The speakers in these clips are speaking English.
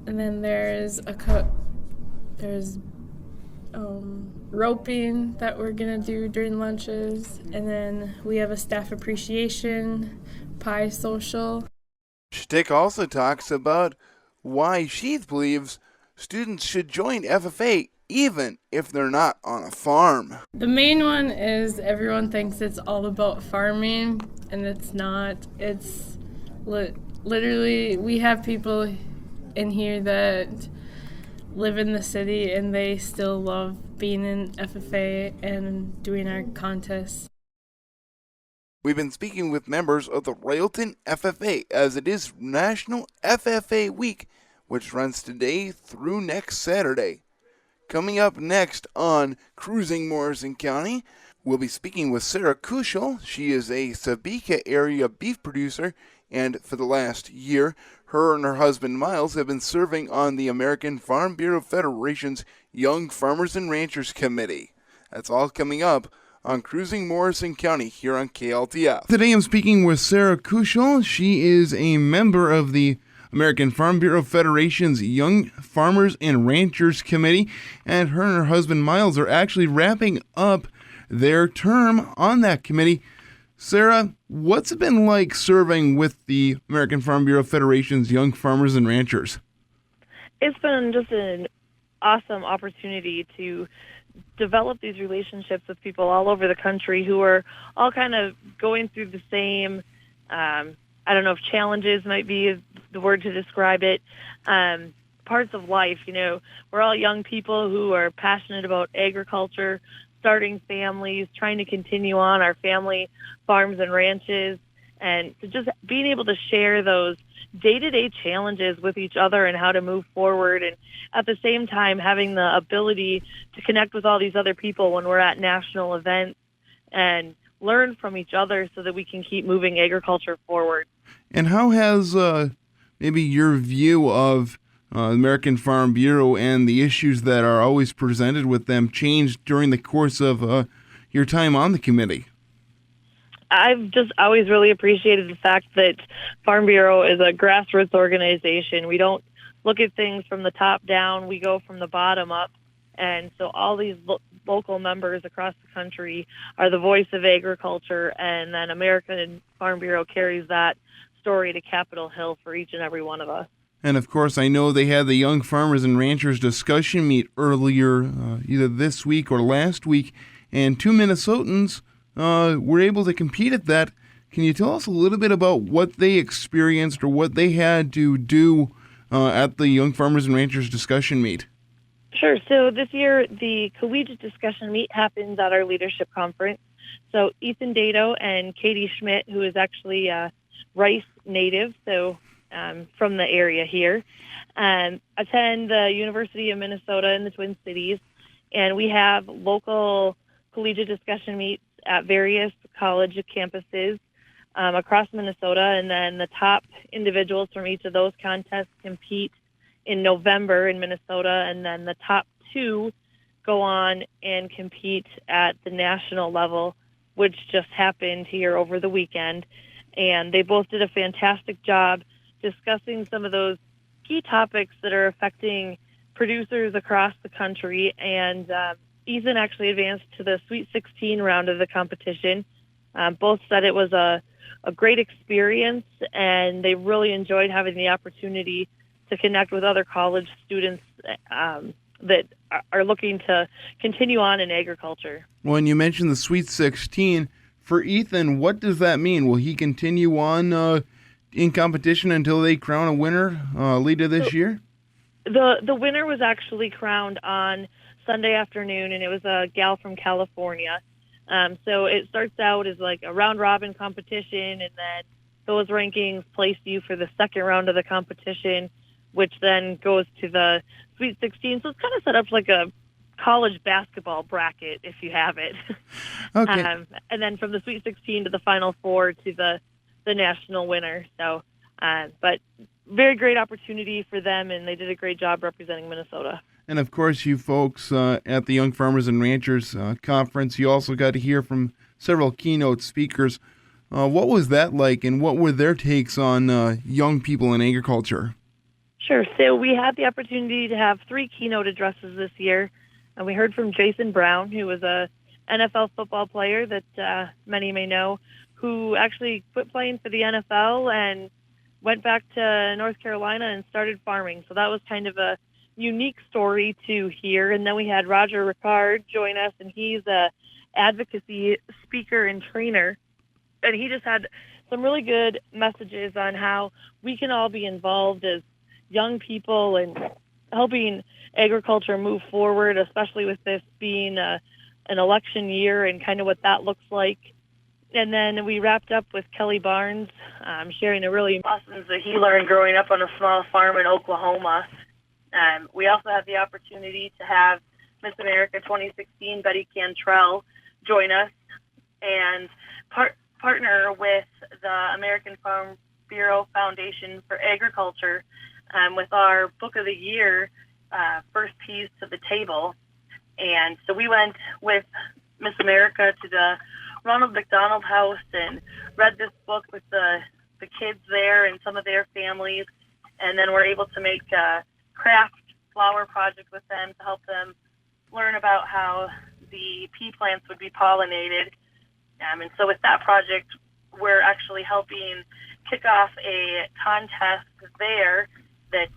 And then there's there's roping that we're gonna do during lunches, and then we have a staff appreciation pie social. Shtick also talks about why she believes students should join FFA even if they're not on a farm. The main one is everyone thinks it's all about farming, and it's not. It's literally, we have people in here that live in the city and they still love being in FFA and doing our contests. We've been speaking with members of the Royalton FFA as it is National FFA Week, which runs today through next Saturday. Coming up next on Cruisin Morrisn County, we'll be speaking with Sarah Kuschel. She is a Sabika area beef producer, and for the last year, her and her husband Miles have been serving on the American Farm Bureau Federation's Young Farmers and Ranchers Committee. That's all coming up on Cruisin Morrisn County here on KLTF. Today I'm speaking with Sarah Kuschel. She is a member of the American Farm Bureau Federation's Young Farmers and Ranchers Committee, and her husband Miles are actually wrapping up their term on that committee. Sarah, what's it been like serving with the American Farm Bureau Federation's Young Farmers and Ranchers? It's been just an awesome opportunity to develop these relationships with people all over the country who are all kind of going through the same, I don't know if challenges might be the word to describe it, parts of life. You know, we're all young people who are passionate about agriculture, starting families, trying to continue on our family farms and ranches, and to just being able to share those day-to-day challenges with each other and how to move forward, and at the same time having the ability to connect with all these other people when we're at national events and learn from each other so that we can keep moving agriculture forward. And how has maybe your view of American Farm Bureau and the issues that are always presented with them changed during the course of your time on the committee? I've just always really appreciated the fact that Farm Bureau is a grassroots organization. We don't look at things from the top down. We go from the bottom up. And so all these local members across the country are the voice of agriculture, and then American Farm Bureau carries that story to Capitol Hill for each and every one of us. And of course, I know they had the Young Farmers and Ranchers discussion meet earlier, either this week or last week, and two Minnesotans were able to compete at that. Can you tell us a little bit about what they experienced or what they had to do at the Young Farmers and Ranchers discussion meet? Sure. So this year, the collegiate discussion meet happens at our leadership conference. So Ethan Dato and Katie Schmidt, who is actually Rice native, so from the area here, attend the University of Minnesota in the Twin Cities, and we have local collegiate discussion meets at various college campuses across Minnesota, and then the top individuals from each of those contests compete in November in Minnesota, and then the top two go on and compete at the national level, which just happened here over the weekend. And they both did a fantastic job discussing some of those key topics that are affecting producers across the country. And Ethan actually advanced to the Sweet 16 round of the competition. Both said it was a great experience, and they really enjoyed having the opportunity to connect with other college students that are looking to continue on in agriculture. When you mentioned the Sweet 16, for Ethan, what does that mean? Will he continue on in competition until they crown a winner later this year? The winner was actually crowned on Sunday afternoon, and it was a gal from California. So it starts out as like a round-robin competition, and then those rankings place you for the second round of the competition, which then goes to the Sweet 16. So it's kind of set up like a college basketball bracket, if you have it. Okay. And then from the Sweet 16 to the Final Four to the national winner. So, but very great opportunity for them, and they did a great job representing Minnesota. And of course, you folks at the Young Farmers and Ranchers Conference, you also got to hear from several keynote speakers. What was that like, and what were their takes on young people in agriculture? Sure. So we had the opportunity to have 3 keynote addresses this year, and we heard from Jason Brown, who was a NFL football player that many may know, who actually quit playing for the NFL and went back to North Carolina and started farming. So that was kind of a unique story to hear. And then we had Roger Ricard join us, and he's a advocacy speaker and trainer. And he just had some really good messages on how we can all be involved as young people and helping agriculture move forward, especially with this being an election year and kind of what that looks like. And then we wrapped up with Kelly Barnes sharing a really lessons that he learned growing up on a small farm in Oklahoma. We also had the opportunity to have Miss America 2016 Betty Cantrell join us and partner with the American Farm Bureau Foundation for Agriculture with our Book of the Year, First Peas to the Table. And so we went with Miss America to the Ronald McDonald House and read this book with the kids there and some of their families. And then we're able to make a craft flower project with them to help them learn about how the pea plants would be pollinated. And so with that project, we're actually helping kick off a contest there that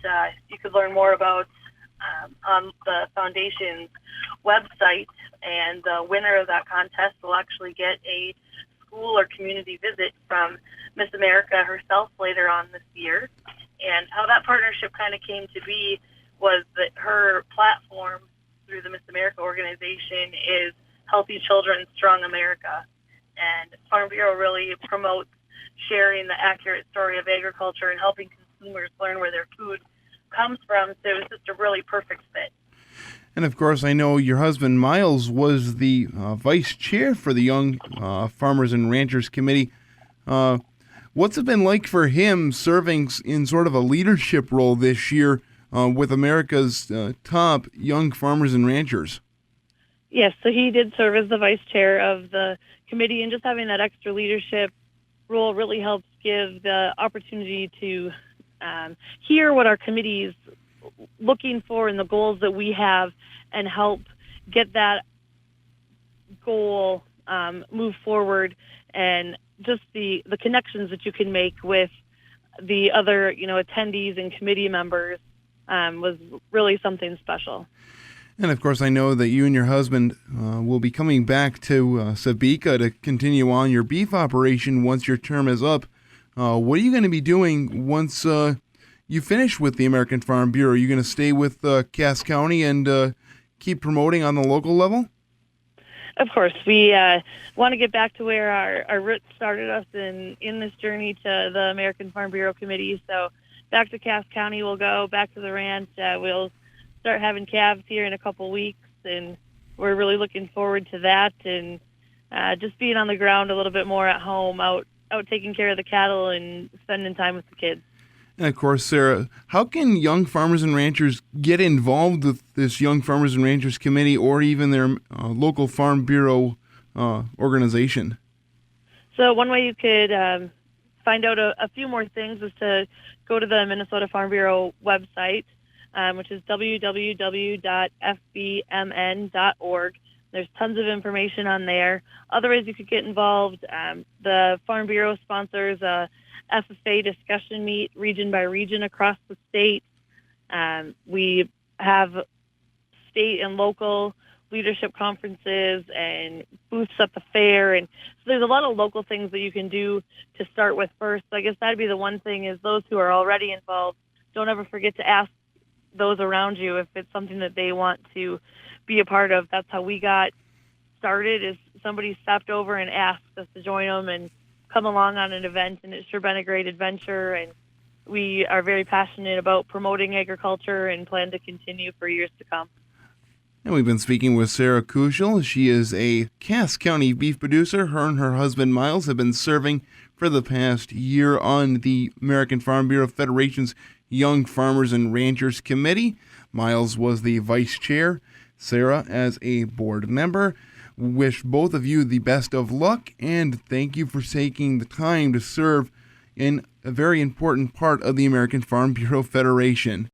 you could learn more about on the foundation's website. And the winner of that contest will actually get a school or community visit from Miss America herself later on this year. And how that partnership kind of came to be was that her platform through the Miss America organization is Healthy Children, Strong America. And Farm Bureau really promotes sharing the accurate story of agriculture and helping consumers learn where their food comes from. So it was just a really perfect fit. And of course, I know your husband Miles was the vice chair for the Young Farmers and Ranchers Committee. What's it been like for him serving in sort of a leadership role this year with America's top young farmers and ranchers? Yes, so he did serve as the vice chair of the committee, and just having that extra leadership role really helps give the opportunity to hear what our committee is looking for and the goals that we have and help get that goal move forward, and just the connections that you can make with the other attendees and committee members was really something special. And of course, I know that you and your husband will be coming back to Sabika to continue on your beef operation once your term is up. What are you going to be doing once you finish with the American Farm Bureau? Are you going to stay with Cass County and keep promoting on the local level? Of course. We want to get back to where our roots started us in this journey to the American Farm Bureau Committee. So back to Cass County we'll go, back to the ranch. We'll start having calves here in a couple weeks, and we're really looking forward to that, and just being on the ground a little bit more at home, out taking care of the cattle and spending time with the kids. And of course, Sarah, how can young farmers and ranchers get involved with this Young Farmers and Ranchers Committee or even their local Farm Bureau organization? So one way you could find out a few more things is to go to the Minnesota Farm Bureau website, which is www.fbmn.org. There's tons of information on there. Other ways you could get involved, the Farm Bureau sponsors a FFA discussion meet region by region across the state. We have state and local leadership conferences and booths at the fair. And so there's a lot of local things that you can do to start with first. So I guess that'd be the one thing, is those who are already involved, don't ever forget to ask those around you if it's something that they want to be a part of. That's how we got started, is somebody stepped over and asked us to join them and come along on an event, and it's sure been a great adventure, and we are very passionate about promoting agriculture and plan to continue for years to come. And we've been speaking with Sarah Kuschel. She is a Cass County beef producer. Her and her husband Miles have been serving for the past year on the American Farm Bureau Federation's Young Farmers and Ranchers Committee. Miles was the vice chair, Sarah as a board member. Wish both of you the best of luck, and thank you for taking the time to serve in a very important part of the American Farm Bureau Federation.